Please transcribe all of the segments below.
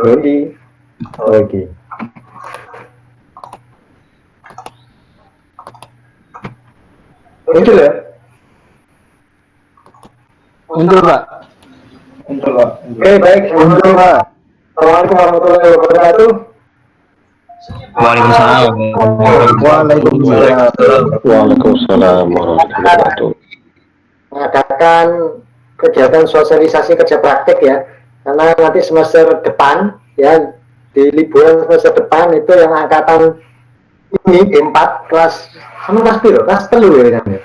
Brody. Oke. Muncul ya? Muncul Pak. Muncul Pak. Oke, baik. Muncul Pak. Assalamualaikum warahmatullahi wabarakatuh. Waalaikumsalam. Waalaikumsalam warahmatullahi wabarakatuh. Mengadakan kegiatan sosialisasi kerja praktek ya, karena nanti semester depan ya, di liburan semester depan itu yang angkatan ini D4 kelas sama kelas biru, kelas telu ya kan ya.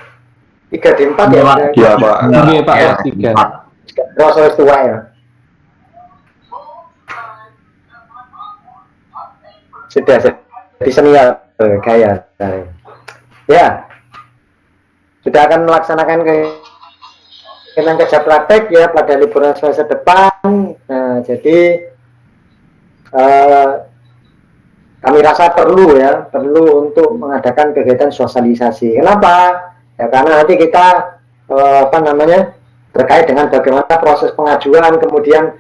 3 D4 ya. Iya Pak. Iya Pak, Ya. kelas 3. Proses tua ya. Sudah jadi senior gaya. Ya. Sudah akan melaksanakan kegiatan kerja praktek ya pada liburan semester depan. Nah, jadi kami rasa perlu untuk mengadakan kegiatan sosialisasi. Kenapa? Ya karena nanti kita terkait dengan bagaimana proses pengajuan, kemudian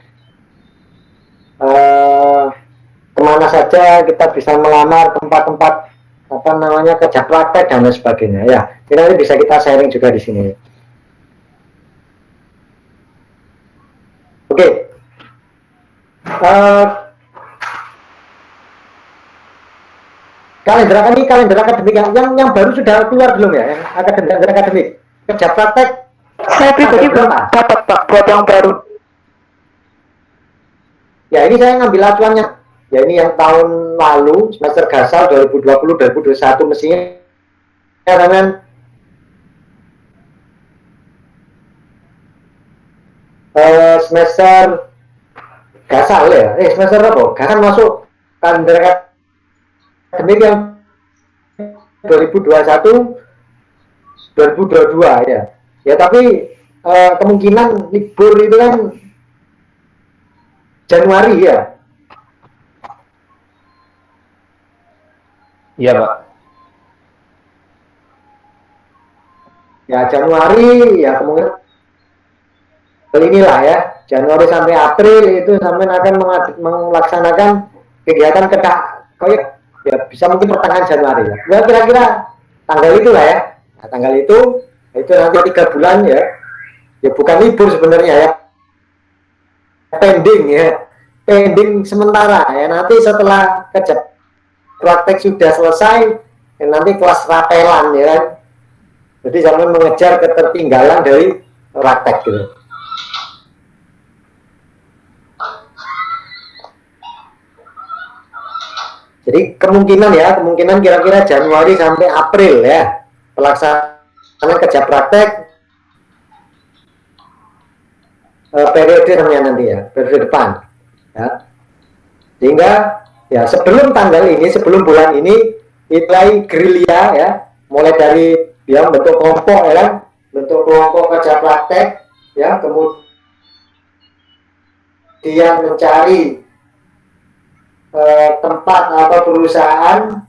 kemana saja kita bisa melamar, tempat-tempat kerja praktek dan lain sebagainya. Ya, ini nanti bisa kita sharing juga di sini. Oke. Kalender akademik yang baru sudah keluar belum ya? Yang akademik kerja praktek. Saya pribadi belum dapat Pak buat yang baru. Ya ini saya ngambil acuannya. Ya ini yang tahun lalu semester gasal 2020-2021 mestinya dengan semester gasal ya. Semester apa? Gasal masuk kalender akademik yang 2021 2022 ya. Ya tapi kemungkinan libur itu kan Januari ya. Iya Pak. Ya Januari ya kemungkinan inilah ya, Januari sampai April itu sampai akan melaksanakan kegiatan kayak ya bisa mungkin pertengahan Januari ya. Ya kira-kira tanggal itulah ya. Nah, tanggal itu nanti 3 bulan ya. Ya bukan libur sebenarnya ya. Pending sementara ya. Nanti setelah kerja praktek sudah selesai, ya nanti kelas rapelan ya kan. Jadi jangan mengejar ketertinggalan dari praktek gitu. Jadi kemungkinan kira-kira Januari sampai April ya pelaksanaan kerja praktek periode namanya nanti ya, periode depan ya. Sehingga ya sebelum bulan ini mulai gerilya ya, mulai dari dia bentuk kelompok ya kan, bentuk kelompok kerja praktek ya, kemudian mencari tempat atau perusahaan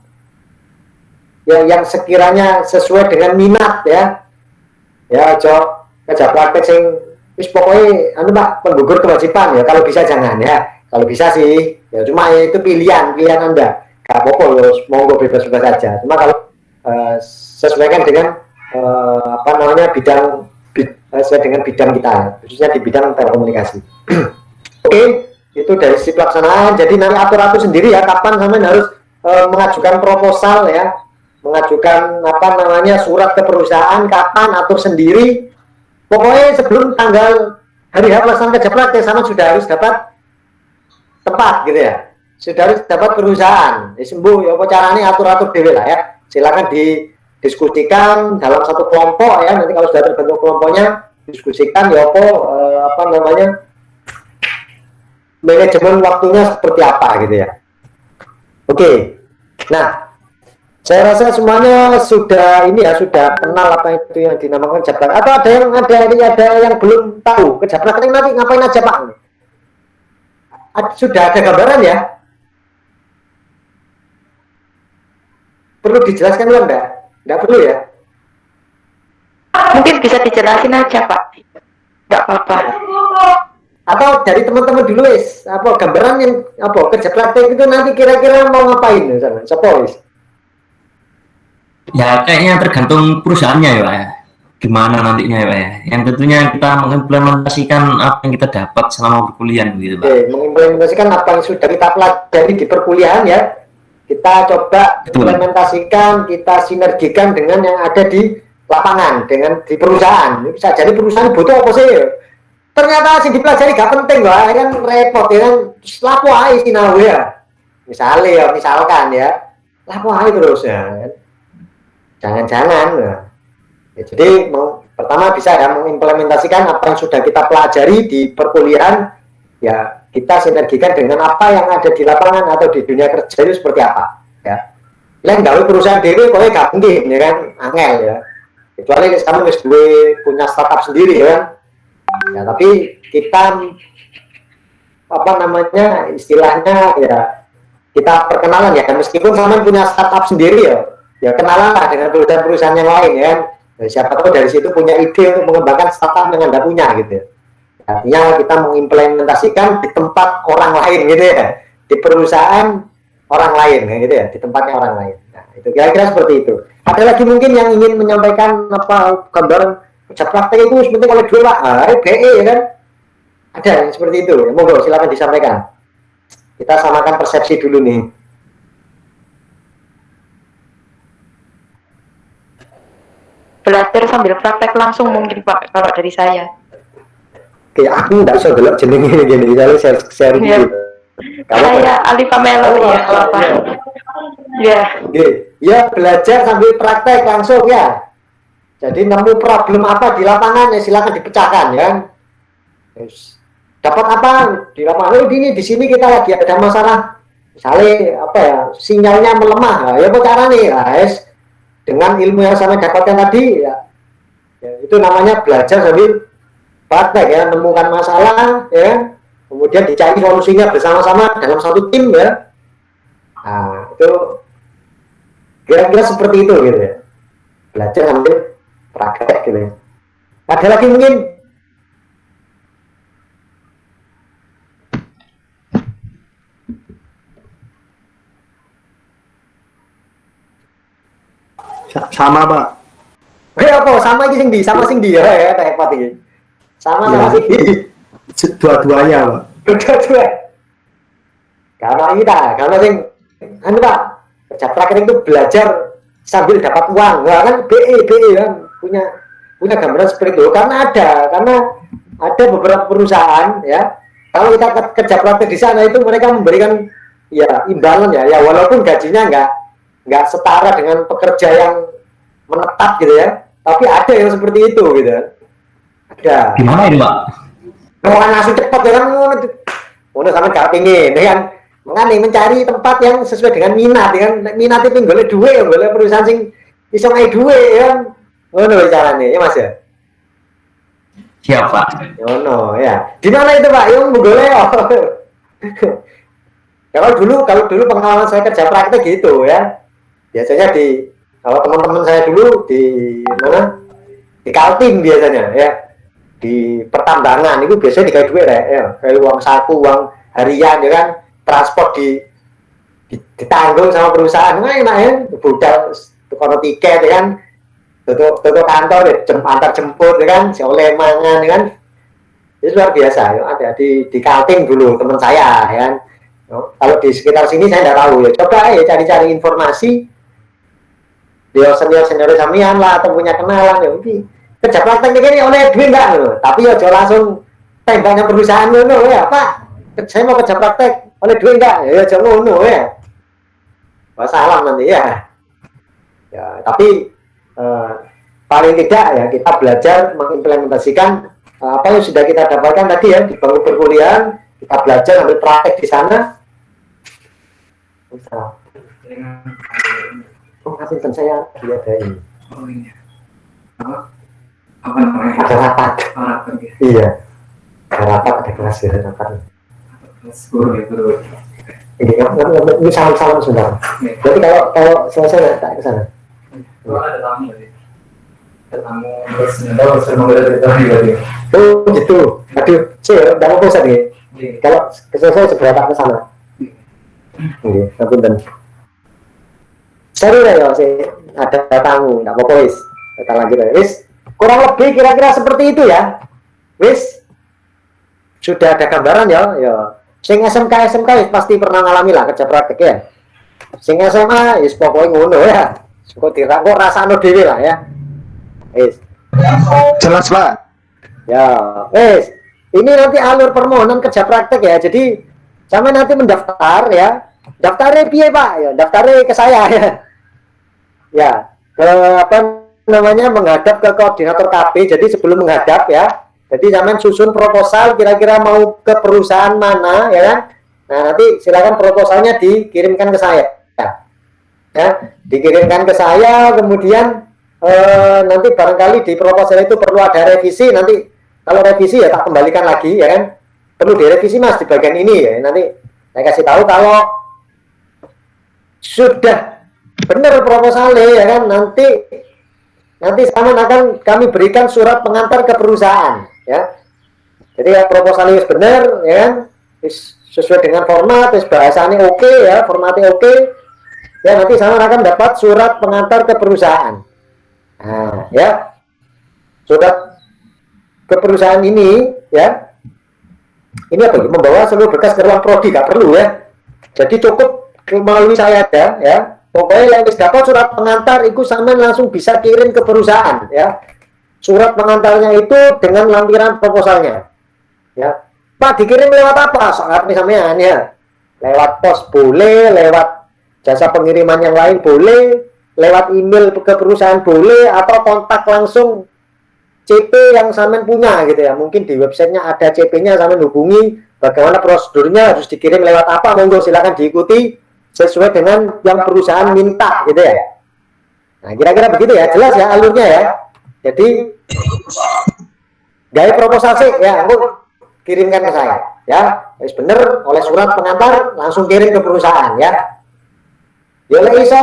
yang sekiranya sesuai dengan minat ya kerja praktek sing wis pokoknya Pak penggugur kewajiban ya, kalau bisa jangan ya, kalau bisa sih ya, cuma itu pilihan Anda, gak apa-apa loh, monggo bebas-bebas saja, cuma kalau sesuaikan dengan sesuai dengan bidang kita, khususnya di bidang telekomunikasi. Oke, itu dari sisi pelaksanaan. Jadi nanti atur sendiri ya, kapan sampean harus mengajukan proposal ya, mengajukan surat ke perusahaan, kapan atur sendiri. Pokoknya sebelum tanggal hari pelaksanaan kerja praktek sama sudah harus dapat tempat gitu ya, sudah harus dapat perusahaan. Sembuh ya, apa caranya atur dhewe lah ya. Silakan didiskusikan dalam satu kelompok ya. Nanti kalau sudah terbentuk kelompoknya, diskusikan ya manajemen waktunya seperti apa gitu ya. Oke. Nah, saya rasa semuanya sudah kenal apa itu yang dinamakan kerja praktek. Atau ada yang belum tahu kerja praktek nanti ngapain aja Pak? Sudah ada gambaran ya? Perlu dijelaskan dulu enggak? Enggak perlu ya? Mungkin bisa dijelasin aja Pak. Enggak apa-apa. Atau dari teman-teman dulu wis, apa gambaran yang apa kerja praktek itu nanti kira-kira mau ngapain misalnya, siapa wis? Ya kayaknya tergantung perusahaannya ya Pak ya. Gimana nantinya ya Pak ya. Yang tentunya kita mengimplementasikan apa yang kita dapat selama berkuliah gitu Pak. Oke, mengimplementasikan apa yang sudah kita pelajari di perkuliahan ya. Kita coba Betul. implementasikan, kita sinergikan dengan yang ada di lapangan, dengan di perusahaan. Ini bisa jadi perusahaan butuh apa sih? Ternyata sih dipelajari gak penting lah, kan repot ya kan. Terus lapo aja sinau ya. Misalnya ya, misalkan ya, lapo aja terus ya. Kan? Jangan-jangan ya. Ya, jadi pertama bisa ya mengimplementasikan apa yang sudah kita pelajari di perkuliahan, ya kita sinergikan dengan apa yang ada di lapangan atau di dunia kerja itu seperti apa ya. Lain gawe perusahaan dewe kok gak mungkin ya kan, angel ya. Kecuali kamu wis punya startup sendiri ya kan. Ya tapi kita apa namanya istilahnya ya kita perkenalan ya, meskipun sama punya startup sendiri ya kenalan lah dengan perusahaan-perusahaan yang lain ya. Ya, siapa tahu dari situ punya ide untuk mengembangkan startup yang Anda punya gitu. Artinya kita mengimplementasikan di tempat orang lain gitu ya, di perusahaan orang lain gitu ya, di tempatnya orang lain. Nah, itu kira-kira seperti itu. Ada lagi mungkin yang ingin menyampaikan apa gambaran kerja praktek itu seperti oleh dua Pak, BE ya kan? Ada yang seperti itu. Ya, monggo silakan disampaikan. Kita samakan persepsi dulu nih. Belajar sambil praktek langsung mungkin Pak kalau dari saya. Oke, aku nggak bisa gelap jeneng ini gini, jadi share Ya. dulu. Saya Alif Pamelo ya apa? Ya. Ya belajar sambil praktek langsung ya. Jadi nemu problem apa di lapangan ya silakan dipecahkan ya. Yes. Dapat apa di lapangan? Oh ini di sini kita lagi ada masalah. Misalnya apa ya sinyalnya melemah. Nah, ya apa cara nih? Nah, yes. Dengan ilmu yang saya dapatkan tadi ya itu namanya belajar sambil praktek ya, menemukan masalah ya, kemudian dicari solusinya bersama-sama dalam satu tim ya. Nah itu kira-kira seperti itu gitu ya, belajar sambil praktek gitu ya. Ada lagi mungkin? Sama Pak. Apa sama ini sing di ya repot ini. Sama Ya. sih. Dua-duanya Pak. Dua-dua. Karena sing anu Pak, kerja praktek itu belajar sambil dapat uang. Nah, kan BE kan punya gambaran seperti itu karena ada beberapa perusahaan ya. Kalau kita kerja praktek di sana itu mereka memberikan ya imbalan ya walaupun gajinya nggak setara dengan pekerja yang menetap gitu ya, tapi ada yang seperti itu gitu ada. Gimana ini Pak? Mau langsung cepat ya kan, mau sama gak pingin ya kan, mengenai mencari tempat yang sesuai dengan minat ya kan, minat itu boleh duit ya boleh perusahaan sing bisa ngai duit ya kan, ngono caranya ya Mas ya. Siap Pak. Ngono ya. Di mana itu Pak? Yang boleh ya. Kalau dulu pengalaman saya kerja praktek gitu ya. Biasanya kalau teman-teman saya dulu di mana? Di Kaltim biasanya ya. Di pertambangan itu biasanya dikasih duit ya. Kayak uang saku, uang harian ya kan. Transport ditanggung sama perusahaan. Nah, enak ya. Budal tukar tiket ya kan. Tutup kantor ya, antar jemput ya kan, oleh mangan ya kan. Itu luar biasa ya. Ada di Kaltim dulu teman saya ya kan. Kalau di sekitar sini saya tidak tahu ya. Coba ya cari-cari informasi. Dia senior samian lah atau punya kenalan ya mungkin kerja praktek ini oleh duit enggak loh, tapi ya jangan langsung tembaknya perusahaan loh ya Pak, saya mau kerja praktek oleh duit enggak ya jangan loh ya, masalah nanti ya tapi paling tidak ya kita belajar mengimplementasikan apa yang sudah kita dapatkan tadi ya di bangku perkuliahan, kita belajar ambil praktek di sana. Oh, hasilkan saya lihat ini. Oh iya. Apa namanya? Ada rapat. Rapat ya. Iya. Ada rapat, ada kelas ya, rapat. Guru ya, guru. Ini salam sebentar. Jadi kalau selesai tak ke sana. Kalau ada tamu berarti. Ada tamu terus ternyata harus mengambil dari tadi berarti. Oh gitu. Aduh, saya udah mau bosan nih. Kalau saya seberapa ke sana. Oke, ngapunten. Sorry ya, saya ada tamu, nggak apa-apa wis. Kita lanjut ya, wis. Kurang lebih kira-kira seperti itu ya, wis. Sudah ada gambaran ya, ya. Sing SMK wis pasti pernah ngalami lah kerja praktek ya. Sing SMA, wis pokoknya ngono ya. Kok rasano dhewe lah ya. Wis. Jelas Pak. Ya, wes. Ini nanti alur permohonan kerja praktek ya. Jadi sampai nanti mendaftar ya. Daftarnya piye Pak? Ya, daftarnya ke saya ya. Ya, ke apa namanya menghadap ke koordinator KB. Jadi sebelum menghadap ya. Jadi sampai susun proposal kira-kira mau ke perusahaan mana ya kan. Nah, nanti silakan proposalnya dikirimkan ke saya. Ya, dikirimkan ke saya kemudian nanti barangkali di proposal itu perlu ada revisi nanti. Kalau revisi ya tak kembalikan lagi ya kan. Perlu direvisi Mas di bagian ini ya. Nanti saya kasih tahu kalau sudah benar proposalnya ya kan. Nanti sama akan kami berikan surat pengantar ke perusahaan ya. Jadi ya proposalnya benar ya kan. Sesuai dengan format, bahasanya oke ya, formatnya oke. Ya nanti sama akan dapat surat pengantar ke perusahaan. Nah, ya. Surat ke perusahaan ini ya. Ini apa? Membawa seluruh berkas ke ruang prodi, nggak perlu ya. Jadi cukup melalui saya ada ya. Pokoknya yang dapat surat pengantar itu sampai langsung bisa kirim ke perusahaan ya. Surat pengantarnya itu dengan lampiran proposalnya. Ya. Pak dikirim lewat apa? Sangat misalnya ya. Lewat pos boleh, lewat jasa pengiriman yang lain boleh, lewat email ke perusahaan boleh, atau kontak langsung CP yang Samen punya gitu ya. Mungkin di websitenya ada CP-nya, Samen hubungi bagaimana prosedurnya, harus dikirim lewat apa, monggo silakan diikuti sesuai dengan yang perusahaan minta gitu ya. Nah kira-kira begitu ya, jelas ya alurnya ya. Jadi gaya proposal sih ya, aku kirimkan ke saya ya, harus bener oleh surat pengantar langsung kirim ke perusahaan ya. Ya lek iso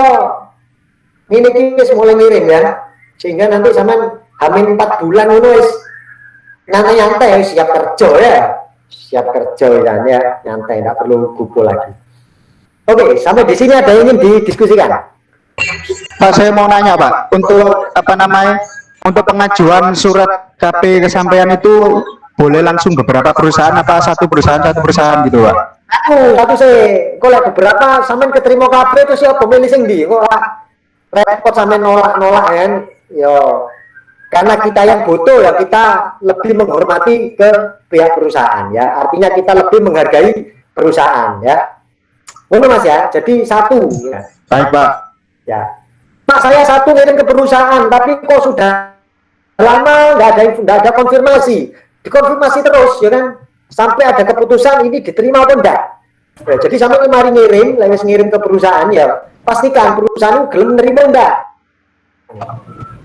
ini mulai ngirim ya, sehingga nanti Samen Hamin 4 bulan ngono wis nyantai siap kerja ya. Siap kerja ya, nyantai enggak perlu kumpul lagi. Oke, sampai di sini ada yang ingin didiskusikan. Pak, saya mau nanya Pak, untuk apa namanya, untuk pengajuan surat KP kesampaian itu boleh langsung beberapa perusahaan apa satu perusahaan gitu Pak? Satu sih, kalau beberapa Samen keterima KP itu siapa pemilih sing di, kok repot Samen nolak kan? Yo, karena kita yang butuh ya kita lebih menghormati ke pihak perusahaan ya, artinya kita lebih menghargai perusahaan ya. Benar Mas ya, jadi satu ya. Baik Pak. Ya, Pak saya satu ngirim ke perusahaan, tapi kok sudah lama nggak ada konfirmasi, dikonfirmasi terus ya kan, sampai ada keputusan ini diterima atau enggak. Ya, jadi sampai kemarin ngirim ke perusahaan ya, pastikan perusahaan gelem nerima enggak.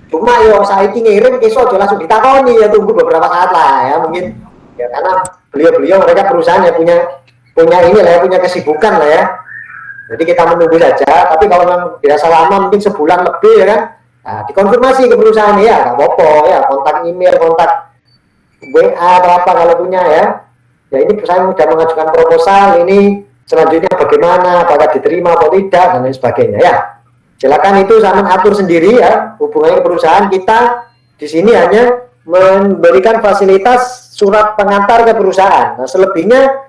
Cuma yo saya ngirim besok langsung ditakoni ya, tunggu beberapa saat lah ya mungkin ya, karena beliau mereka perusahaan ya punya ini lah ya, punya kesibukan lah ya. Jadi kita menunggu saja, tapi kalau memang dirasa lama mungkin sebulan lebih ya kan, nah, dikonfirmasi ke perusahaan ya, nggak apa-apa ya, kontak email, kontak WA atau apa kalau punya ya. Ya ini saya sudah mengajukan proposal, ini selanjutnya bagaimana, apakah diterima atau tidak dan lain sebagainya ya. Silakan itu Samen atur sendiri ya, hubungannya ke perusahaan. Kita di sini hanya memberikan fasilitas surat pengantar ke perusahaan. Nah selebihnya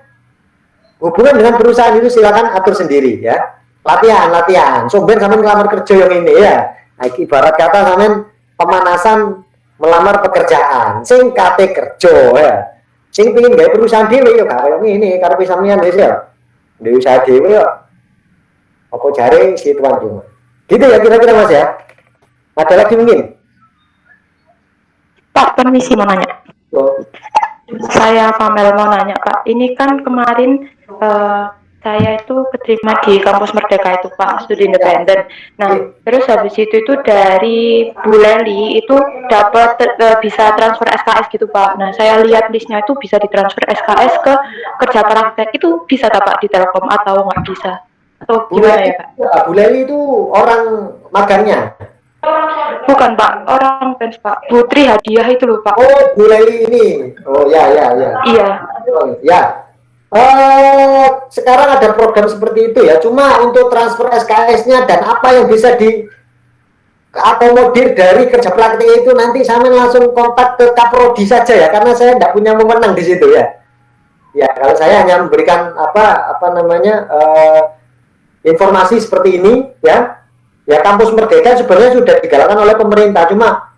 hubungan dengan perusahaan itu silakan atur sendiri ya. Latihan. Sumber Samen ngelamar kerja yang ini ya. Nah, ibarat kata Samen pemanasan melamar pekerjaan. Sing kate kerja ya. Sing pengin gawe perusahaan dhewe yo gak koyo ngene, karep sampeyan wis ya. Dhewe usaha dhewe yo. Apa jare si tuan cuma. Gitu ya kira-kira Mas ya. Ada lagi mungkin? Pak, permisi mau nanya. Oh. Saya Pamel mau nanya Pak, ini kan kemarin saya itu keterima di kampus Merdeka itu Pak, studi independen. Nah, terus habis itu dari Bu Leli itu dapat bisa transfer SKS gitu Pak. Nah, saya lihat listnya itu bisa ditransfer SKS ke kerja praktek, itu bisa tak Pak di Telkom atau nggak bisa? Atau gimana ya Pak? Bu Leli itu orang magangnya. Bukan Pak, orang fans Pak. Putri Hadiah itu loh Pak. Oh, Bu Leli ini. Oh ya ya ya. Iya. Ya. Sekarang ada program seperti itu ya. Cuma untuk transfer SKS-nya dan apa yang bisa diakomodir dari kerja praktik itu nanti saya langsung kontak ke Kaprodi saja ya, karena saya tidak punya wewenang di situ ya. Ya, kalau saya hanya memberikan informasi seperti ini ya. Ya, kampus Merdeka sebenarnya sudah digalakkan oleh pemerintah, cuma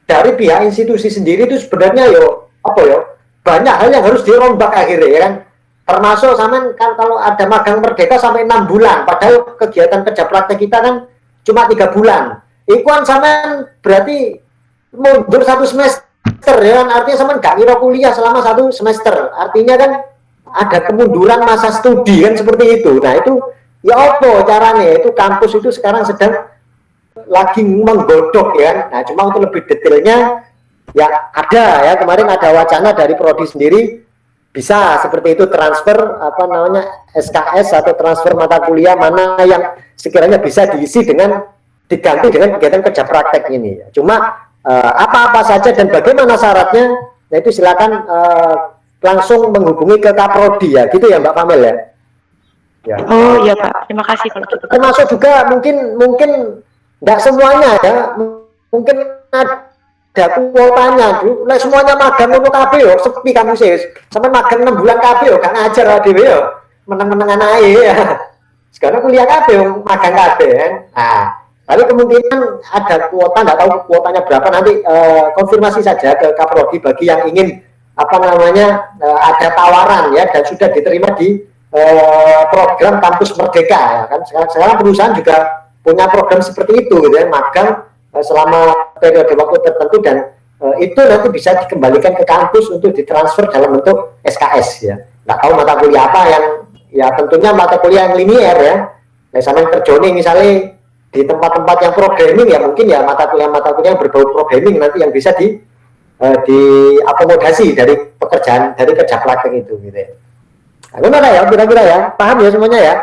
dari pihak institusi sendiri itu sebenarnya banyak hal yang harus dirombak akhirnya ya kan. Termasuk sama kan kalau ada magang Merdeka sampai 6 bulan, padahal kegiatan kerja praktek kita kan cuma 3 bulan. Ikuan sama berarti mundur 1 semester ya kan, artinya sama nggak kira kuliah selama 1 semester. Artinya kan ada kemunduran masa studi kan seperti itu. Nah itu ya apa caranya? Itu kampus itu sekarang sedang lagi menggodok ya. Nah cuma untuk lebih detailnya ya ada ya, kemarin ada wacana dari prodi sendiri bisa seperti itu, transfer SKS atau transfer mata kuliah mana yang sekiranya bisa diisi diganti dengan kegiatan kerja praktek ini. Cuma apa-apa saja dan bagaimana syaratnya, nah itu silakan langsung menghubungi ke Kaprodi ya, gitu ya Mbak Pamel ya. Ya. Oh iya Pak, terima kasih kalau gitu. Termasuk juga mungkin tidak semuanya ya, mungkin ada kuotanya dulu. Nah, semuanya magang untuk KB yo, sepi kamu sih. Sampai magang 6 bulan KB yo, gak ngajar dhewe yo. Meneng-menengan ae ya. Sekarang kuliah KB yo, magang KB kan. Nah, tapi kemungkinan ada kuota, nggak tahu kuotanya berapa, nanti konfirmasi saja ke Kaprodi bagi yang ingin ada tawaran ya dan sudah diterima di program Kampus Merdeka ya kan. Sekarang perusahaan juga punya program seperti itu gitu ya, magang selama periode waktu tertentu dan itu nanti bisa dikembalikan ke kampus untuk ditransfer dalam bentuk SKS ya. Nggak tahu mata kuliah apa yang ya, tentunya mata kuliah yang linier ya. Sama yang terjoni misalnya di tempat-tempat yang programming ya, mungkin ya mata kuliah yang berbau programming nanti yang bisa diakomodasi dari pekerjaan, dari kerja praktek itu gitu ya. Nah, gimana ya kira-kira ya, paham ya semuanya ya?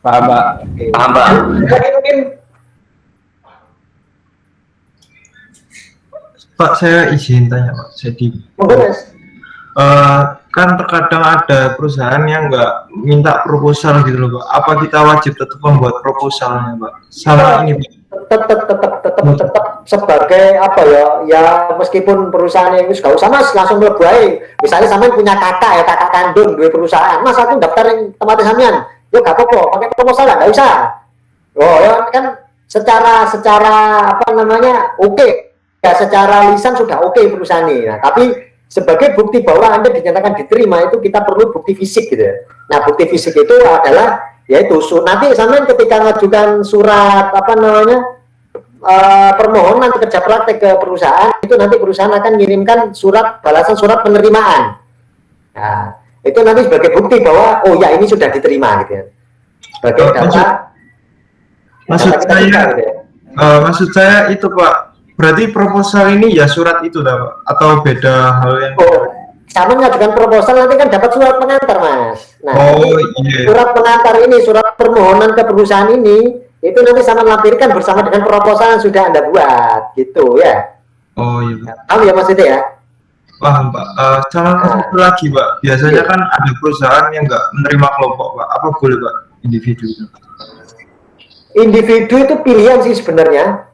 Paham Pak. Oke. Paham Pak. Mungkin Pak, saya izin tanya Pak. Jadi kan terkadang ada perusahaan yang nggak minta proposal gitu loh Pak. Apa kita wajib tetap membuat proposalnya Pak? Sama ini Pak. tetap sebagai apa ya meskipun perusahaan yang itu gak usah mas langsung melebuai, misalnya sampean punya kakak kandung dua perusahaan, mas aku daftar yang tempat sampean yo gak apa-apa pakai proposal nggak usah. Oh ya kan secara oke ya, secara lisan sudah oke perusahaan ini. Nah, tapi sebagai bukti bahwa Anda dinyatakan diterima itu kita perlu bukti fisik gitu ya. Nah, bukti fisik itu adalah yaitu nanti sampean ketika mengajukan surat permohonan kerja praktek ke perusahaan, itu nanti perusahaan akan mengirimkan balasan surat penerimaan. Nah, itu nanti sebagai bukti bahwa oh ya ini sudah diterima gitu ya. Sebagai data. Maksud saya itu Pak, berarti proposal ini ya surat itu Pak, atau beda hal yang sama mengajukan proposal nanti kan dapat surat pengantar mas. Nah, iya. Surat pengantar ini, surat permohonan ke perusahaan ini itu nanti sama lampirkan bersama dengan proposal yang sudah Anda buat gitu ya. Oh iya. Tahu ya mas itu ya? Paham Pak. Sama satu lagi Pak, biasanya kan ada perusahaan yang nggak menerima kelompok Pak. Apa boleh Pak individu itu? Individu itu pilihan sih sebenarnya,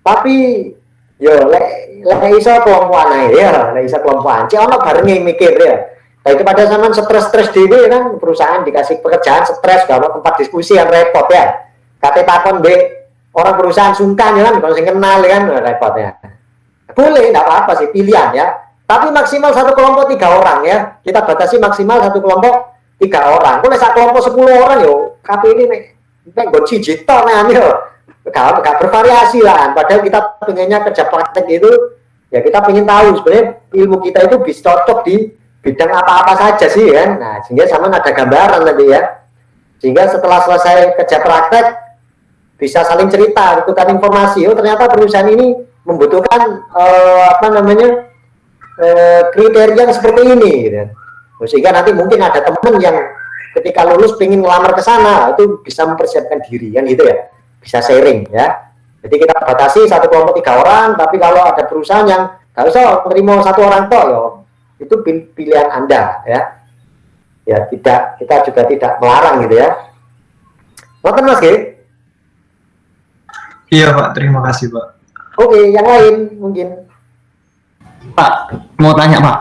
tapi yo lek iso kelompokan ae ya, lek iso kelompokan. Cek ono barenge mikir ya. Daripada sampean stres dhewe kan, perusahaan dikasih pekerjaan stres, gak ono tempat diskusi yang repot ya. Kate takon orang perusahaan sungkan ya kan, kalau sing kenal ya kan repot ya. Boleh, enggak apa-apa sih, pilihan ya. Tapi maksimal satu kelompok 3 orang ya. Kita batasi maksimal satu kelompok 3 orang. Kalau satu kelompok 10 orang yo, KP ini nek nggon siji tok yo. Gak bervariasi lah. Padahal kita pengennya kerja praktek itu ya, kita pengen tahu sebenarnya ilmu kita itu bisa cocok di bidang apa-apa saja sih kan. Nah, sehingga sama ada gambaran nanti ya. Sehingga setelah selesai kerja praktek bisa saling cerita, bertukar informasi. Oh, ternyata perusahaan ini membutuhkan kriteria yang seperti ini gitu. Sehingga nanti mungkin ada teman yang ketika lulus pengen ngelamar ke sana, itu bisa mempersiapkan diri kan gitu ya. bisa sharing ya. Jadi kita batasi satu kelompok 3 orang, tapi kalau ada perusahaan yang nggak usah menerima 1 orang toh, yo, itu pilihan Anda ya. Ya tidak, kita juga tidak melarang gitu ya. Ngoten Mas G? Iya Pak, terima kasih Pak. Oke, yang lain mungkin. Pak, mau tanya Pak.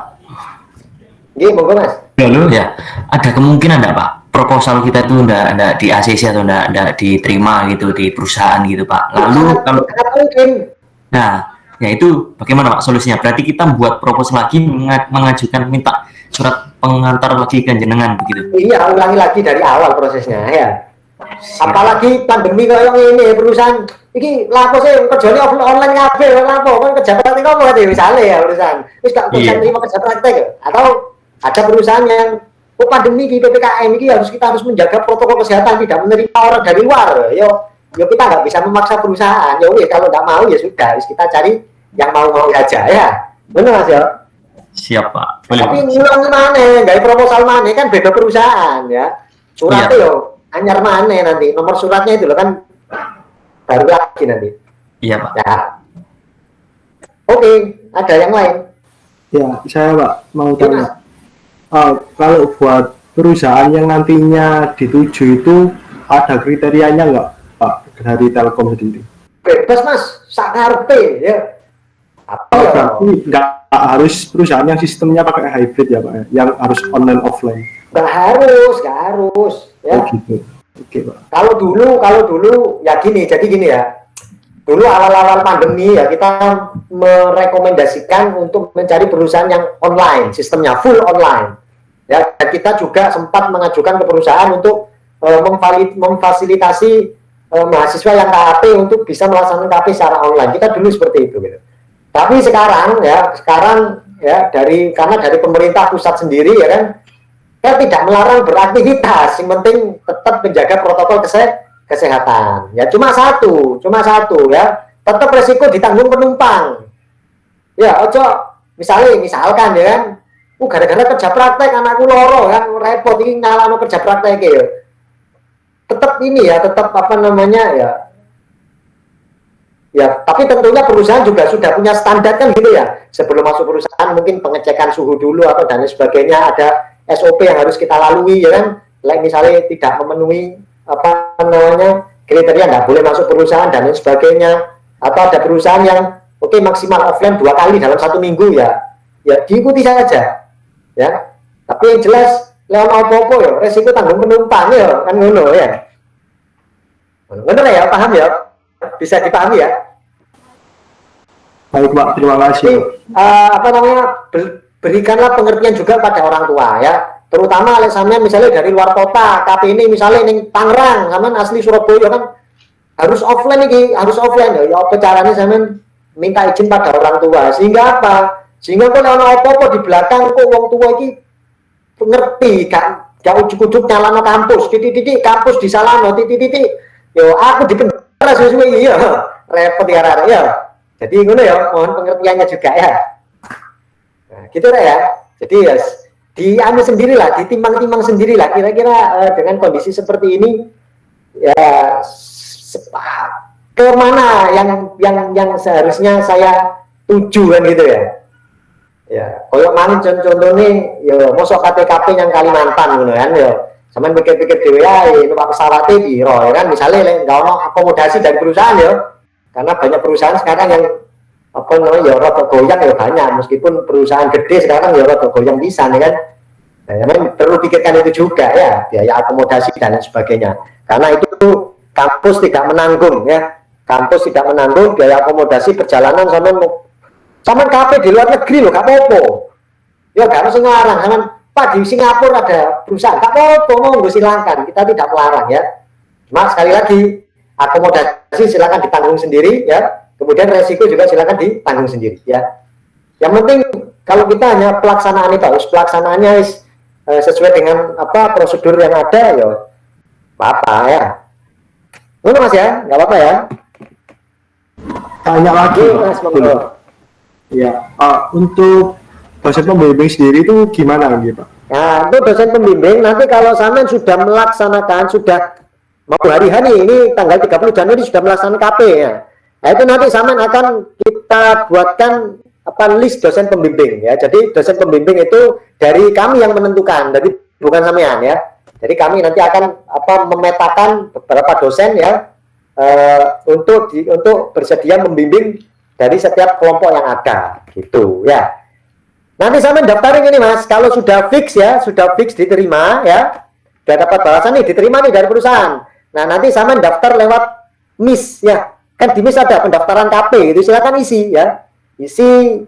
Oke, monggo Mas. Dulu ya, ada kemungkinan enggak Pak, proposal kita itu enggak di ACC atau enggak diterima gitu di perusahaan gitu Pak. Lalu kalau sangat mungkin. nah, ya itu bagaimana Pak solusinya? Berarti kita buat proposal lagi, mengajukan minta surat pengantar lagi ke jenengan begitu. Iya, ulangi lagi dari awal prosesnya ya. Apalagi pandemi kayak ini perusahaan iki lapo sih kerjanya online kabeh lapo kan kerja praktek apa tadi misalnya ya perusahaan wis gak bisa terima kerja praktek atau ada perusahaan yang pandemi di PPKM ini kita harus menjaga protokol kesehatan, tidak menerima orang dari luar. Yo kita nggak bisa memaksa perusahaan. Ya kalau nggak mau ya sudah, kita cari yang mau aja ya. Benar Mas ya? Siap Pak. Boleh. Tapi ngulang mana, nggak proposal mana kan beda perusahaan ya. Suratnya yo anyar mana nanti, nomor suratnya itu loh kan baru lagi nanti. Iya Pak. Ya. Oke, ada yang lain? Ya, saya Pak mau tanya. Kalau buat perusahaan yang nantinya dituju itu ada kriterianya nggak Pak dari Telkom sendiri? Bebas Mas, sakarpe ya. Apa ya? Berarti nggak harus perusahaan yang sistemnya pakai hybrid ya Pak, yang harus online offline. Nggak harus ya. Oh gitu. Oke Pak. Kalau dulu ya jadi gini ya. Dulu awal-awal pandemi ya kita merekomendasikan untuk mencari perusahaan yang online, sistemnya full online. Ya, dan kita juga sempat mengajukan ke perusahaan untuk memfasilitasi mahasiswa yang KAP untuk bisa melaksanakan KAP secara online. Kita dulu seperti itu gitu. Tapi sekarang ya karena dari pemerintah pusat sendiri ya kan, kita tidak melarang beraktivitas, yang penting tetap menjaga protokol kesehatan. Ya cuma satu ya, tetap resiko ditanggung penumpang. Ya ojo misalkan ya kan, gara-gara kerja praktek anakku loro kan repot ini nyalano kerja praktek ya. Tetap apa namanya ya, tapi tentunya perusahaan juga sudah punya standar kan gitu ya. Sebelum masuk perusahaan mungkin pengecekan suhu dulu atau dan sebagainya, ada SOP yang harus kita lalui ya kan. Misalnya tidak memenuhi apa namanya kriteria nggak boleh masuk perusahaan dan lain sebagainya, atau ada perusahaan yang maksimal offline 2 kali dalam 1 minggu ya diikuti saja ya. Tapi yang jelas lewat apa-apa ya resiko tanggung penumpang ya kan ngono ya. Benar ya, paham ya, bisa dipahami ya. Baik Pak, terima kasih. Berikanlah pengertian juga pada orang tua ya, terutama sampean misalnya dari luar kota, KP ini misalnya ning Tangerang, sampean asli Surabaya kan harus offline ya apa caranya sampean minta izin pada orang tua, sehingga kalau ono apa-apa di belakang kok wong tua iki ngerti gak ujuk-ujuk nyalano kampus, titik-titik kampus disalahno titik-titik yo aku di penjara sesuai iya repot ya. Jadi ngono ya, mohon pengertiannya juga ya. Nah, gitu ya. Jadi ya diambil sendirilah, ditimbang-timbang sendirilah kira-kira dengan kondisi seperti ini ya kemana yang seharusnya saya tuju kan gitu ya. Ya, kalau mana contohnya ya mosok KTKP yang Kalimantan gitu kan ya. Sampeyan pikir-pikir dhewe ae numpak pesawate piro ya kan, misalnya nggak ono akomodasi dari perusahaan ya. Karena banyak perusahaan sekarang yang apa namanya ya rada goyang ya banyak, meskipun perusahaan gede sekarang ya rada goyang bisa ya kan. Nah, memang perlu pikirkan itu juga ya, biaya akomodasi dan lain sebagainya. Karena itu kampus tidak menanggung ya. Kampus tidak menanggung biaya akomodasi perjalanan sama KP di luar negeri loh, gak apa-apa. Ya gak harus ngelarang, sama Pak di Singapura ada perusahaan, gak apa-apa, monggo silakan, kita tidak melarang ya. Cuma sekali lagi akomodasi silakan ditanggung sendiri ya, kemudian resiko juga silakan ditanggung sendiri ya. Yang penting kalau kita hanya pelaksanaan itu harus pelaksanaannya sesuai dengan apa prosedur yang ada ya, apa ya. Benar Mas ya, nggak apa-apa ya. Tanya lagi Mas, monggo. Ya, untuk dosen pembimbing sendiri itu gimana gitu Pak? Nah, untuk dosen pembimbing nanti kalau sampean sudah melaksanakan, sudah mau hari ini tanggal 30 Januari sudah melaksanakan KP ya. Nah itu nanti Samen akan kita buatkan list dosen pembimbing ya. Jadi dosen pembimbing itu dari kami yang menentukan, jadi bukan sampean ya. Jadi kami nanti akan memetakan beberapa dosen ya untuk bersedia membimbing dari setiap kelompok yang ada gitu ya. Nanti Samen daftarin ini Mas, kalau sudah fix ya, sudah fix diterima ya, sudah dapat balasan nih, diterima nih dari perusahaan. Nah nanti Samen daftar lewat MIS ya, kan di MIS ada pendaftaran KP itu, silakan isi ya, isi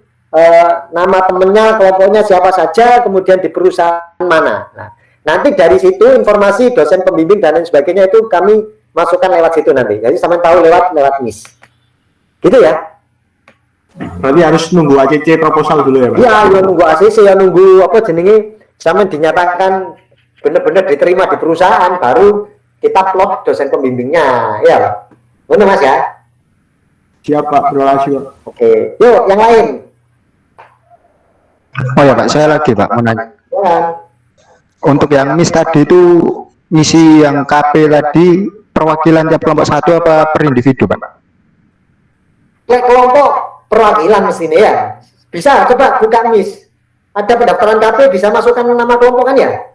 nama temennya, kelompoknya siapa saja, kemudian di perusahaan mana. Nah nanti dari situ informasi dosen pembimbing dan lain sebagainya itu kami masukkan lewat situ nanti, jadi Samen tahu lewat MIS gitu ya. Berarti harus nunggu ACC proposal dulu ya Pak? Iya, ya nunggu ACC, ya nunggu Samen dinyatakan benar-benar diterima di perusahaan, baru kita plot dosen pembimbingnya, ya Pak. Benar Mas ya? Siap Pak, terima kasih Pak. Oke, yuk yang lain. Oh ya Pak, saya lagi Pak mau nanya. Ya. Untuk yang MIS tadi itu ngisi yang KP tadi perwakilan tiap kelompok satu apa per individu Pak? Kayak kelompok perwakilan mesinnya ya. Bisa, coba buka MIS. Ada pendaftaran KP, bisa masukkan nama kelompok kan ya?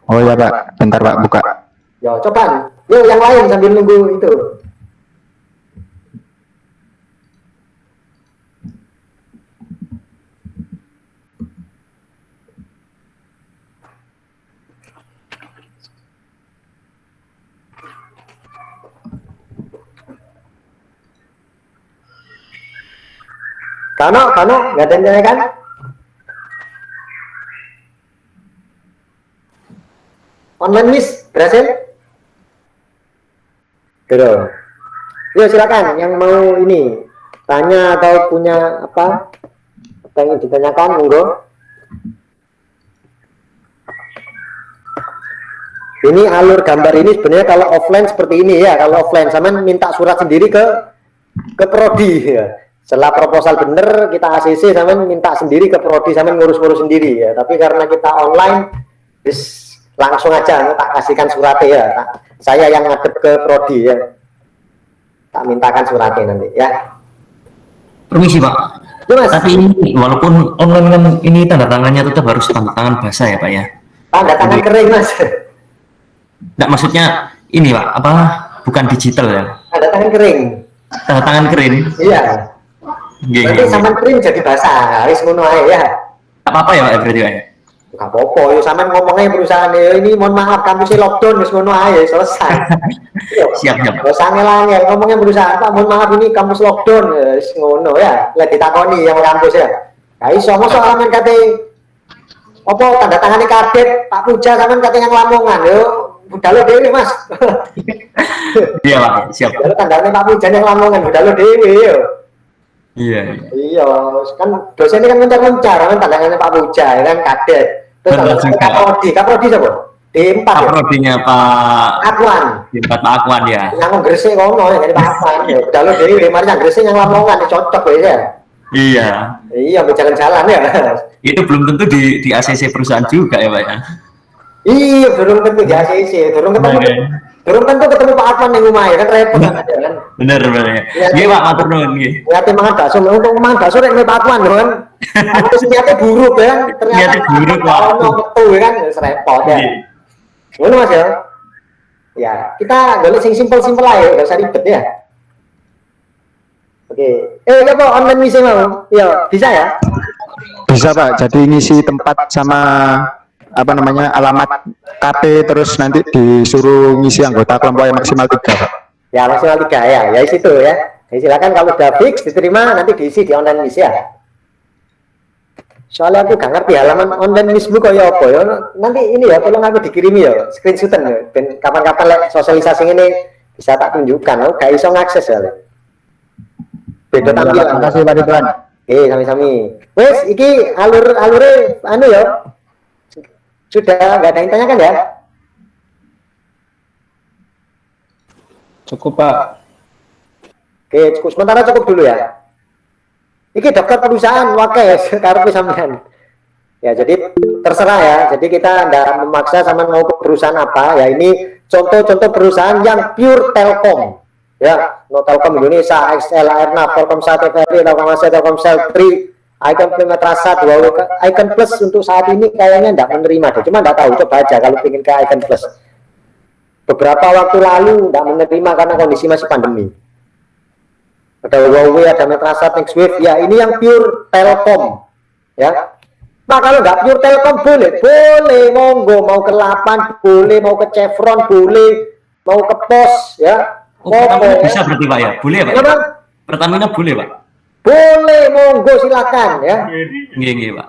Oh ya Pak, bentar Pak buka. Ya, coba. Yuk yang lain sambil nunggu itu. Kano, nggak ada yang tanya kan? Online Miss, berhasil? Gitu. Yuk silakan, yang mau ini tanya atau punya apa yang ditanyakan, monggo. Ini alur gambar ini sebenarnya kalau offline seperti ini ya, kalau offline sama minta surat sendiri ke prodi ya. Setelah proposal bener kita ACC sama minta sendiri ke prodi sama ngurus-ngurus sendiri ya. Tapi karena kita online langsung aja tak kasihkan suratnya ya. Saya yang ngadep ke prodi ya. Tak mintakan suratnya nanti ya. Permisi Pak. Ya, Mas. Tapi ini walaupun online kan ini tanda tangannya tetap harus tanda tangan basah ya Pak ya. Tanda tangan kering Mas. Nggak, maksudnya ini Pak, bukan digital ya? Tanda tangan kering. Tanda tangan kering. Iya. Berarti sama print jadi basah, harus ngono ae ya. Apa-apa ya Pak berarti Pak? Enggak apa-apa, yo sampean ngomongnya perusahaan ini mohon maaf kampusnya lockdown wis ngono ae selesai. Siap. Wis angel-angel ngomongnya perusahaan, Pak mohon maaf ini kampus lockdown wis ngono ya. Lek ditakoni yang kampus ya. Ka iso mosok sampean kate apa tanda tangane kadet Pak Puja sampean kate yang Lamongan yo. Budalo dhewe Mas. Iya Pak, siap. Budalo tandane Pak Puja yang Lamongan, budalo dhewe yo. Iya. Iya, kan dosennya kan mencar-mencar kan tandangannya Pak Puja ya kan kadet. Terus Kaprodi siapa? D4 ya? Kaprodinya Pak Akuan. D4 Pak Akuan ya. Yang Gresik kono ya dari Pak Akuan. Ya udah lo dewe mari yang Gresik yang Lamongan cocok ya. Iya. Iya, berjalan-jalan ya. Itu belum tentu di ACC perusahaan juga ya Pak ya. Iya, belum tentu di ACC, belum tentu ketemu Pak Akuan yang rumah ya kan repot kan ada kan. Bener ya. Iya Pak, matur nuwun nggih. Niate mangan bakso, untuk mangan bakso nek Pak Akuan kan. Aku niate buruk ya, ternyata Niate buruk, Pak. ono metu ya kan, wis repot ya. Ngono Mas ya. Ya, kita golek sing simpel-simpel aja, enggak usah ribet ya. Oke. Ya Pak, online misi mau. Ya, bisa ya? Bisa Pak, jadi ngisi tempat sama apa namanya alamat KP terus nanti disuruh ngisi anggota kelompok yang maksimal 3 Pak. Ya, maksimal 3 ya. Ya situ ya. Ya, silakan kalau udah fix diterima nanti diisi di online misi ya. Soalnya aku gak ngerti halaman online mismu kaya apa ya. Nanti ini ya tolong aku dikirimi ya screenshotan ya. Dan kapan-kapan lek sosialisasi ini bisa tak tunjukkan. Aku gak iso ngakses ya. Beda tampilan. Terima kasih Pak Ridwan. Oke, sami-sami. Wes, iki alure anu ya. Sudah nggak ada yang tanyakan ya? Cukup Pak. Oke, cukup sementara cukup dulu ya. Iki daftar perusahaan wakai karepe sampean. Ya, jadi terserah ya. Jadi kita tidak memaksa sama mau ke perusahaan apa. Ya, ini contoh-contoh perusahaan yang pure Telkom. Ya, no Telkom Indonesia, XL, Airnav, Telkomsel, TVRI, Telkomsel, Telkomsel, Tri, Icon Primetrasat, Icon Plus untuk saat ini kayaknya tidak menerima deh. Cuma tidak tahu, coba aja kalau ingin ke Icon Plus. Beberapa waktu lalu tidak menerima karena kondisi masih pandemi. Ada Huawei, ada Metrasat, Nextwave. Ya, ini yang pure Telkom. Ya. Nah, kalau nggak pure Telkom boleh, monggo, mau ke Lapan boleh, mau ke Chevron boleh, mau ke Pos, ya. Oh, Pertamina bisa berarti Pak ya? Boleh ya Pak? Kenapa? Pertamina boleh Pak? Boleh, monggo silakan ya. Nggih Pak.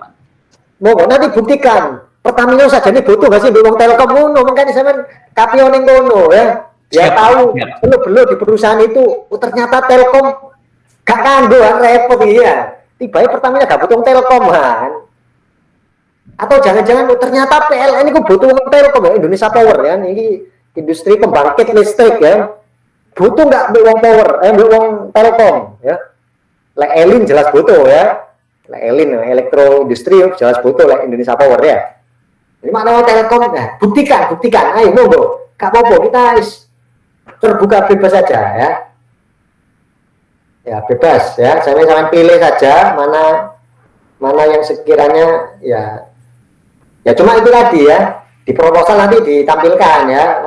Monggo nanti buktikan. Pertamina saja ini butuh nggak sih wong Telkom ngono, makanya sampean kapio ning ngono ya. Dia Siap, tahu siap. belum di perusahaan itu ternyata Telkom gak kanggo repot iya. Tiba-tiba Pertamina gak butuh Telkom kan. Atau jangan-jangan ternyata PLN itu butuh Telkom ya, Indonesia Power ya, ini industri pembangkit listrik ya, butuh nggak wong power, wong Telkom ya, like Elin jelas butuh ya, like Elin elektro industri jelas butuh like Indonesia Power ya. Ini mana Telkom ya, buktikan, ayo monggo, gak apa-apa kita terbuka bebas saja ya bebas ya, saya pilih saja mana yang sekiranya ya cuma itu tadi ya, di proposal nanti ditampilkan ya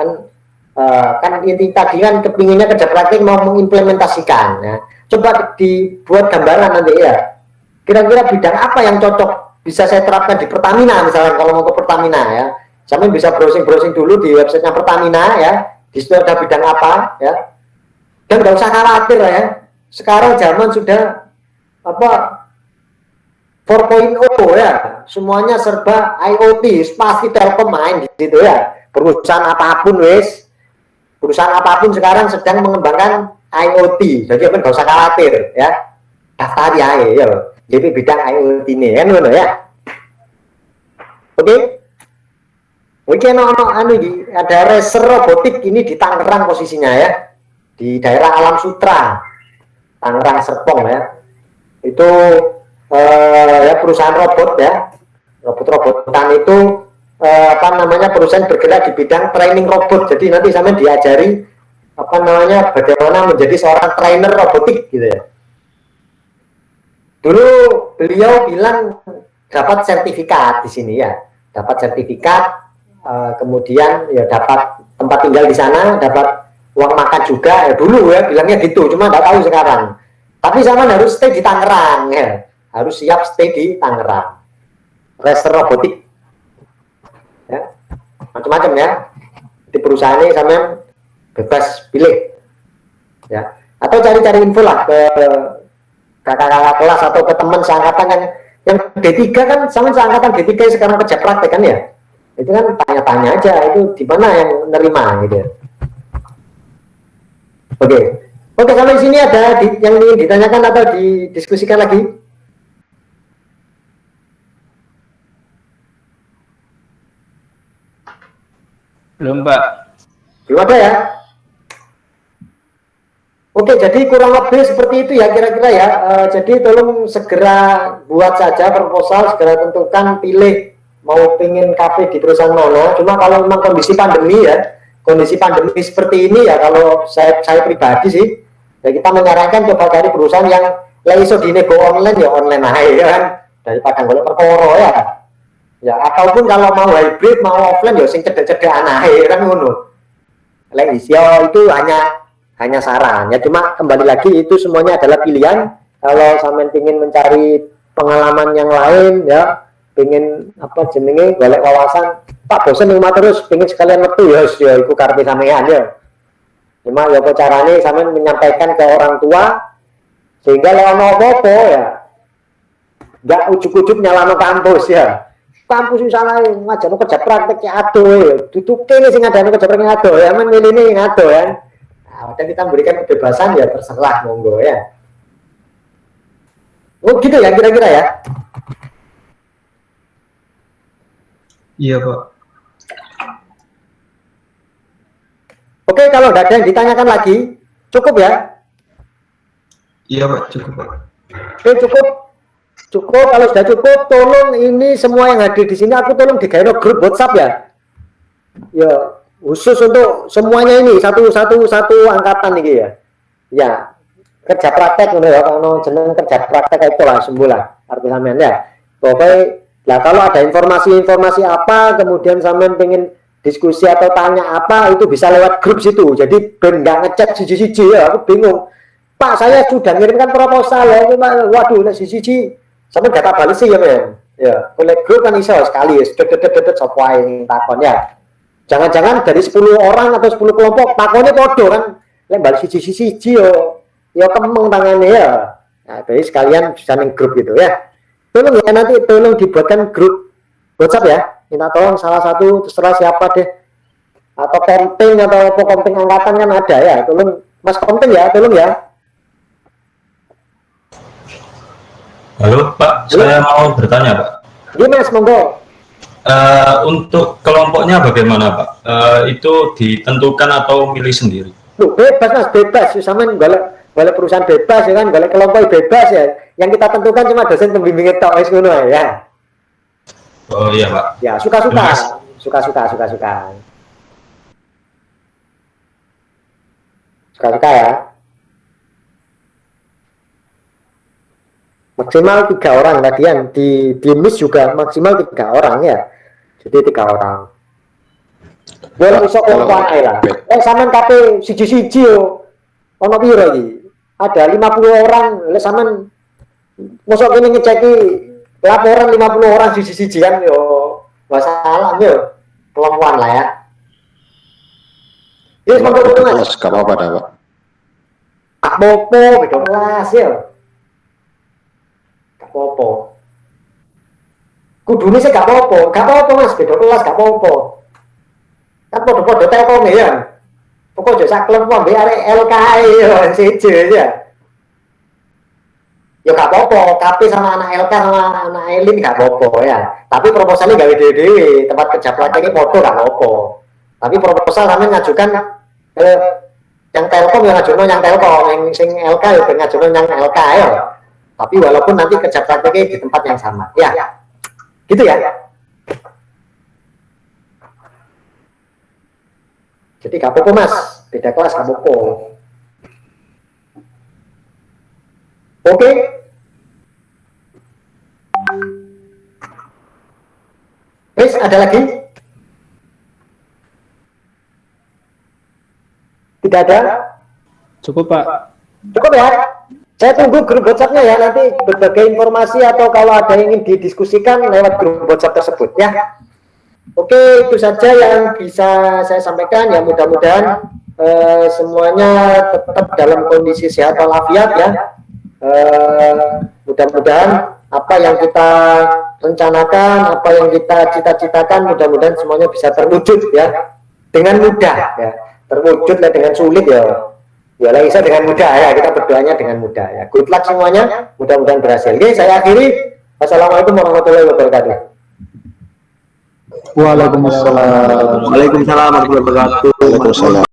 kan inti tadi kan kepinginnya kerja praktik mau mengimplementasikan ya. Coba dibuat gambaran nanti ya, kira-kira bidang apa yang cocok bisa saya terapkan di Pertamina misalnya kalau mau ke Pertamina ya, saya bisa browsing dulu di websitenya Pertamina ya, di situ ada bidang apa ya, dan nggak usah khawatir ya, sekarang zaman sudah 4.0 ya, semuanya serba IoT, pasti Telkom main di situ ya. Perusahaan apapun sekarang sedang mengembangkan IoT, jadi nggak usah khawatir ya. Daftar ya, jadi bidang IoT ini kan ngono ya. Oke, ada Racer Robotik ini di Tangerang posisinya ya, di daerah Alam Sutra, Tangerang Serpong ya. Itu ya perusahaan robot ya, robot-robotan itu perusahaan bergerak di bidang training robot. Jadi nanti sampai diajari bagaimana menjadi seorang trainer robotik gitu ya. Dulu beliau bilang dapat sertifikat di sini ya, dapat sertifikat, kemudian ya dapat tempat tinggal di sana, dapat uang makan juga ya, dulu ya bilangnya gitu, cuma nggak tahu sekarang. Tapi zaman harus stay di Tangerang ya, harus siap stay di Tangerang. Racer Robotik ya, macam-macam ya, di perusahaan ini sampean bebas pilih ya, atau cari-cari info lah ke kakak-kakak kelas atau ke teman seangkatan yang D3 kan, sama seangkatan D3 sekarang kerja praktek kan ya, itu kan tanya-tanya aja itu di mana yang menerima gitu ya. Oke, sampai sini ada yang ingin ditanyakan atau didiskusikan lagi? Belum Pak. Belum ada ya? Oke, jadi kurang lebih seperti itu ya kira-kira ya. Jadi tolong segera buat saja proposal, segera tentukan, pilih mau pengen KP di perusahaan mana. Cuma kalau memang kondisi pandemi ya, kondisi pandemi seperti ini ya, kalau saya pribadi sih, ya kita menyarankan coba cari perusahaan yang iso dinego online ya online aja kan, daripada golek perkara ya. Ya ataupun kalau mau hybrid mau offline ya sing cedek-cedek ae kan ngono. Lek itu hanya saran ya, cuma kembali lagi itu semuanya adalah pilihan. Kalau sampean ingin mencari pengalaman yang lain ya, pengen jenenge golek wawasan, Pak bosen rumah terus pengen sekalian metu ya iku karepe sampean ya. Cuma ya apa carane sampean menyampaikan ke orang tua sehingga lek ono apa-apa ya enggak ujuk-ujuk nyalano kampus ya. Kampus wis salah ngajarno kerja praktek ya adoh ya. Duduke sing ngadani kerja praktek adoh ya, men ngene ngadoh ya. Nah, dan kita memberikan kebebasan ya terserah monggo ya. Oh gitu ya kira-kira ya. Iya Pak. Oke, kalau nggak ada yang ditanyakan lagi, cukup ya? Iya Pak, cukup Pak. Oke, cukup. Cukup, kalau sudah cukup, tolong ini semua yang hadir di sini, aku tolong digawe grup WhatsApp ya. Ya, khusus untuk semuanya ini satu angkatan ini ya. Ya, kerja praktek ngono ya, kalau jeneng kerja praktek itu lah sembulah arti sampean ya. Pokoknya lah kalau ada informasi apa, kemudian sampean pengen diskusi atau tanya apa, itu bisa lewat grup situ. Jadi ben nggak ngechat siji-siji ya, aku bingung. Pak, saya sudah ngirimkan proposal ya, waduh, siji-siji sampai data balik sih ya men. Ya, oleh grup kan iso sekali, dedet sapa yang takon ya. Jangan-jangan dari 10 orang atau 10 kelompok takonnya podo kan, lek balik siji-siji yo kemeng tangannya ya. Nah, jadi sekalian bisa ning grup gitu ya. Tolong ya nanti tolong dibuatkan grup WhatsApp ya. Minta tolong salah satu terserah siapa deh. Atau konting atau apa konting angkatan kan ada ya. Tolong Mas konting ya, tolong ya. Halo Pak, saya mau bertanya Pak. Iya Mas, monggo. Untuk kelompoknya bagaimana Pak? Itu ditentukan atau milih sendiri? Loh, bebas Mas, bebas. Sampean golek perusahaan bebas ya kan, golek kelompok bebas ya. Yang kita tentukan cuma dosen pembimbingnya tok wis ngono ya. Oh iya Pak. Ya, suka-suka. Suka-suka ya. Maksimal 3 orang tadian di MIS juga maksimal 3 orang ya. Jadi 3 orang. Boleh iso kelompok ae lah. Sampean KP siji-siji yo. Ono piro iki? Ada 50 orang, lek sampean mosok kene ngeceki laporan 50 orang siji-siji kan yo masalah yo. Kelompokan lah ya. Yes, monggo Mas. Gak apa-apa dah, Pak. Apa-apa beda kelas ya. Apa-apa. Kudune sih gak apa-apa Mas, beda kelas gak apa-apa. Kan podo-podo Telkom ya. Pokoknya sak kelompok mbek arek LKI ya siji ya. Ya gak apa-apa, KP sama anak LK sama anak Elin gak apa-apa ya. Tapi proposalnya gawe dhewe-dhewe, tempat kerja prakteknya podo gak apa-apa. Tapi proposal sampean ngajukan yang Telkom ya ngajukan yang Telkom, yang sing LK ya ngajukan yang LK ya. Tapi walaupun nanti kerja prakteknya di tempat yang sama, ya, gitu ya. Jadi gak apa-apa Mas, beda kelas gak apa-apa. Oke. Wes, ada lagi? Tidak ada? Cukup Pak. Cukup ya? Saya tunggu grup WhatsApp-nya ya, nanti berbagai informasi atau kalau ada yang ingin didiskusikan lewat grup WhatsApp tersebut ya. Oke, itu saja yang bisa saya sampaikan ya, mudah-mudahan semuanya tetap dalam kondisi sehat walafiat ya. Mudah-mudahan apa yang kita rencanakan, apa yang kita cita-citakan, mudah-mudahan semuanya bisa terwujud ya dengan mudah ya. Terwujud lah dengan sulit ya. Ya lah bisa dengan mudah ya, kita berdoanya dengan mudah ya. Good luck semuanya, mudah-mudahan berhasil. Oke, saya akhiri. Wassalamualaikum warahmatullahi wabarakatuh. Waalaikumsalam warahmatullahi wabarakatuh. Waalaikumsalam.